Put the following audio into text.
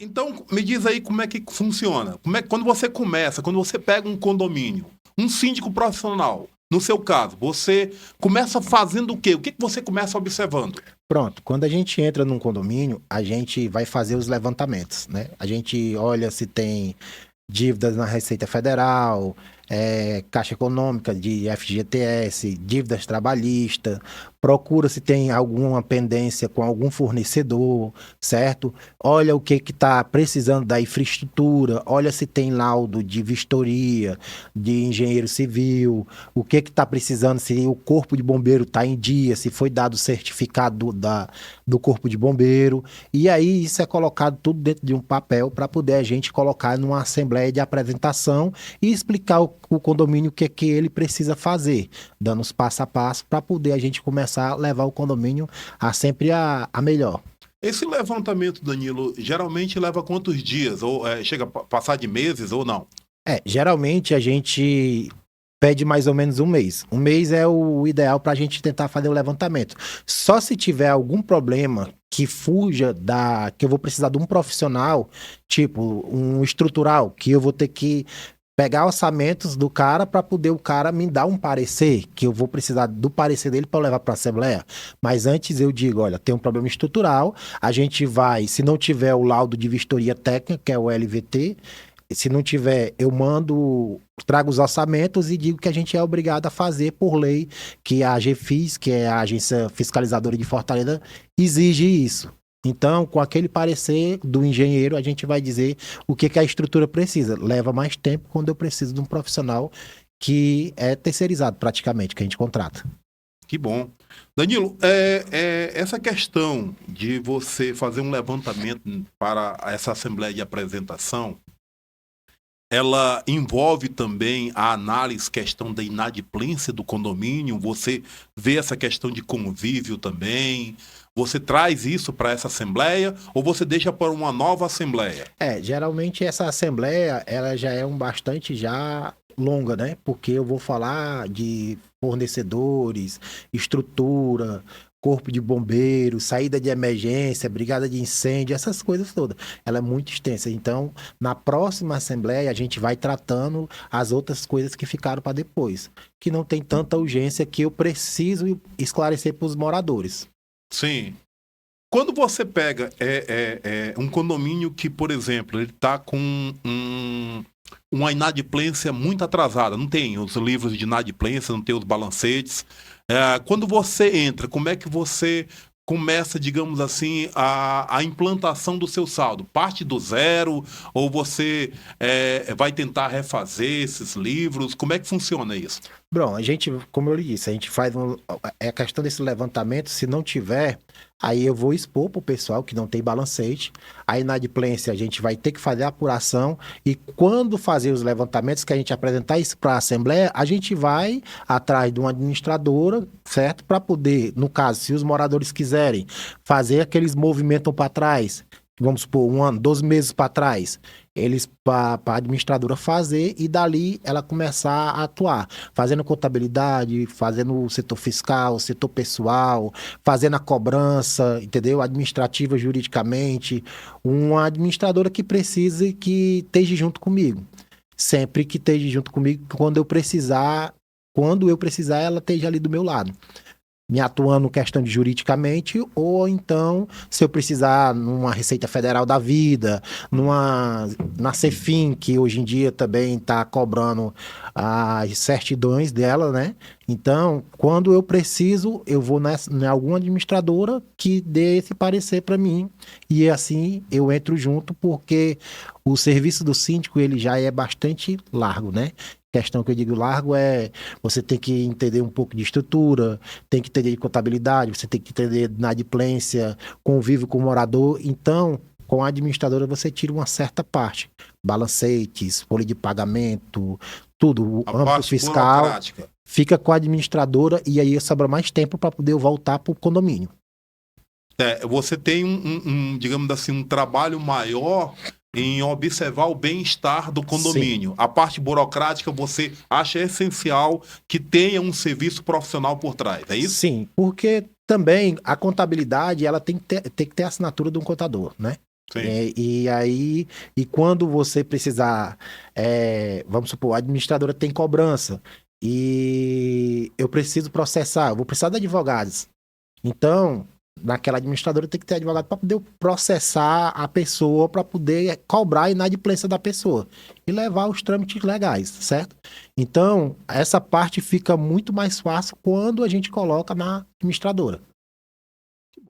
Então, me diz aí como é que funciona. Quando você começa, quando você pega um condomínio, um síndico profissional, no seu caso, você começa fazendo o quê? O que você começa observando? Pronto, quando a gente entra num condomínio, a gente vai fazer os levantamentos, né? A gente olha se tem dívidas na Receita Federal, Caixa Econômica de FGTS, dívidas trabalhistas, procura se tem alguma pendência com algum fornecedor, certo? Olha o que está precisando da infraestrutura, olha se tem laudo de vistoria, de engenheiro civil, o que está precisando, se o corpo de bombeiro está em dia, se foi dado o certificado do corpo de bombeiro, e aí isso é colocado tudo dentro de um papel para poder a gente colocar numa assembleia de apresentação e explicar o condomínio o que é que ele precisa fazer, dando os passo a passo para poder a gente começar a levar o condomínio a sempre a melhor. Esse levantamento, Danilo, geralmente leva quantos dias? Ou chega a passar de meses ou não? Geralmente a gente pede mais ou menos um mês. Um mês é o ideal para a gente tentar fazer o levantamento. Só se tiver algum problema que fuja que eu vou precisar de um profissional, tipo um estrutural, que eu vou ter que pegar orçamentos do cara para poder o cara me dar um parecer, que eu vou precisar do parecer dele para levar para a Assembleia. Mas antes eu digo, olha, tem um problema estrutural, a gente vai, se não tiver o laudo de vistoria técnica, que é o LVT, se não tiver, eu trago os orçamentos e digo que a gente é obrigado a fazer por lei, que a AGFIS, que é a Agência Fiscalizadora de Fortaleza, exige isso. Então, com aquele parecer do engenheiro, a gente vai dizer o que a estrutura precisa. Leva mais tempo quando eu preciso de um profissional que é terceirizado praticamente, que a gente contrata. Que bom. Danilo, essa questão de você fazer um levantamento para essa assembleia de apresentação, ela envolve também a análise, questão da inadimplência do condomínio, você vê essa questão de convívio também, você traz isso para essa assembleia ou você deixa para uma nova assembleia? Geralmente essa assembleia, ela já é bastante já longa, né? Porque eu vou falar de fornecedores, estrutura, corpo de bombeiros, saída de emergência, brigada de incêndio, essas coisas todas. Ela é muito extensa. Então, na próxima assembleia, a gente vai tratando as outras coisas que ficaram para depois, que não tem tanta urgência que eu preciso esclarecer para os moradores. Sim. Quando você pega um condomínio que, por exemplo, ele está com uma inadimplência muito atrasada, não tem os livros de inadimplência, não tem os balancetes. Quando você entra, como é que você começa, digamos assim, a implantação do seu saldo? Parte do zero ou você vai tentar refazer esses livros? Como é que funciona isso? Bom, a gente, como eu lhe disse, a gente faz a questão desse levantamento, se não tiver, aí eu vou expor para o pessoal que não tem balancete, a inadimplência a gente vai ter que fazer a apuração e quando fazer os levantamentos, que a gente apresentar isso para a Assembleia, a gente vai atrás de uma administradora, certo? Para poder, no caso, se os moradores quiserem fazer aqueles movimentos para trás, vamos supor, 1 ano, 12 meses para trás, eles para a administradora fazer e dali ela começar a atuar, fazendo contabilidade, fazendo o setor fiscal, o setor pessoal, fazendo a cobrança, entendeu? Administrativa, juridicamente, uma administradora que precise que esteja junto comigo. Sempre que esteja junto comigo, quando eu precisar, ela esteja ali do meu lado, me atuando questão de juridicamente, ou então, se eu precisar numa Receita Federal da vida, na Cefim, que hoje em dia também está cobrando as certidões dela, né? Então, quando eu preciso, eu vou em alguma administradora que dê esse parecer para mim, e assim eu entro junto, porque o serviço do síndico ele já é bastante largo, né? Questão que eu digo largo é você tem que entender um pouco de estrutura, tem que entender de contabilidade, você tem que entender de inadimplência, convívio com o morador. Então, com a administradora você tira uma certa parte. Balancetes, folha de pagamento, tudo, o âmbito fiscal fica com a administradora e aí sobra mais tempo para poder voltar para o condomínio. Você tem digamos assim, um trabalho maior em observar o bem-estar do condomínio. Sim. A parte burocrática você acha essencial que tenha um serviço profissional por trás, é isso? Sim, porque também a contabilidade ela tem que ter a assinatura de um contador, né? Sim. E quando você precisar, vamos supor, a administradora tem cobrança e eu preciso processar, eu vou precisar de advogados. Então, naquela administradora tem que ter advogado para poder processar a pessoa, para poder cobrar a inadimplência da pessoa e levar os trâmites legais, certo? Então, essa parte fica muito mais fácil quando a gente coloca na administradora.